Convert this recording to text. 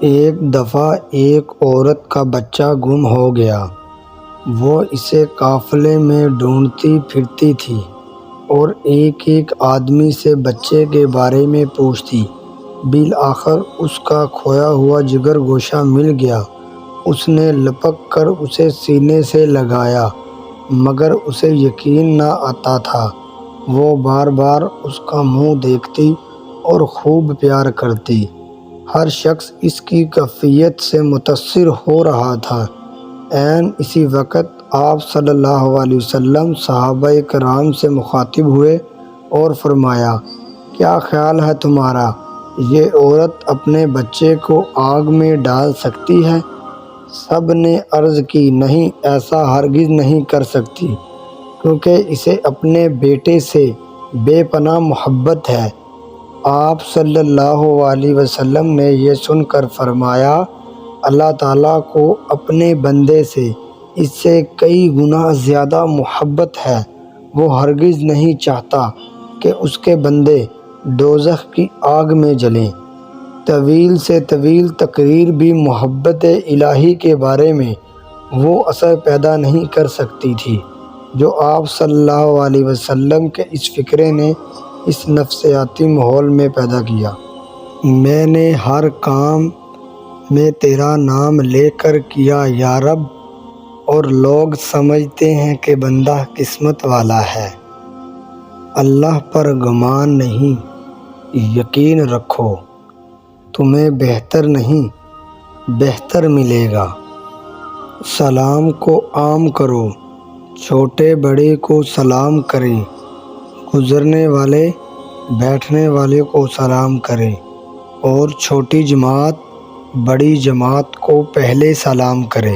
ایک دفعہ ایک عورت کا بچہ گم ہو گیا۔ وہ اسے قافلے میں ڈھونڈتی پھرتی تھی اور ایک ایک آدمی سے بچے کے بارے میں پوچھتی۔ بالآخر اس کا کھویا ہوا جگر گوشہ مل گیا۔ اس نے لپک کر اسے سینے سے لگایا، مگر اسے یقین نہ آتا تھا۔ وہ بار بار اس کا منہ دیکھتی اور خوب پیار کرتی۔ ہر شخص اس کی کیفیت سے متاثر ہو رہا تھا۔ عین اسی وقت آپ صلی اللہ علیہ وسلم صحابہ کرام سے مخاطب ہوئے اور فرمایا، کیا خیال ہے تمہارا، یہ عورت اپنے بچے کو آگ میں ڈال سکتی ہے؟ سب نے عرض کی، نہیں، ایسا ہرگز نہیں کر سکتی، کیونکہ اسے اپنے بیٹے سے بے پناہ محبت ہے۔ آپ صلی اللہ علیہ وسلم نے یہ سن کر فرمایا، اللہ تعالیٰ کو اپنے بندے سے اس سے کئی گنا زیادہ محبت ہے۔ وہ ہرگز نہیں چاہتا کہ اس کے بندے دوزخ کی آگ میں جلیں۔ طویل سے طویل تقریر بھی محبت الہی کے بارے میں وہ اثر پیدا نہیں کر سکتی تھی جو آپ صلی اللہ علیہ وسلم کے اس فقرے نے اس نفسیاتی ماحول میں پیدا کیا۔ میں نے ہر کام میں تیرا نام لے کر کیا یا رب، اور لوگ سمجھتے ہیں کہ بندہ قسمت والا ہے۔ اللہ پر گمان نہیں، یقین رکھو، تمہیں بہتر نہیں بہتر ملے گا۔ سلام کو عام کرو، چھوٹے بڑے کو سلام کریں، گزرنے والے بیٹھنے والے کو سلام کریں، اور چھوٹی جماعت بڑی جماعت کو پہلے سلام کرے۔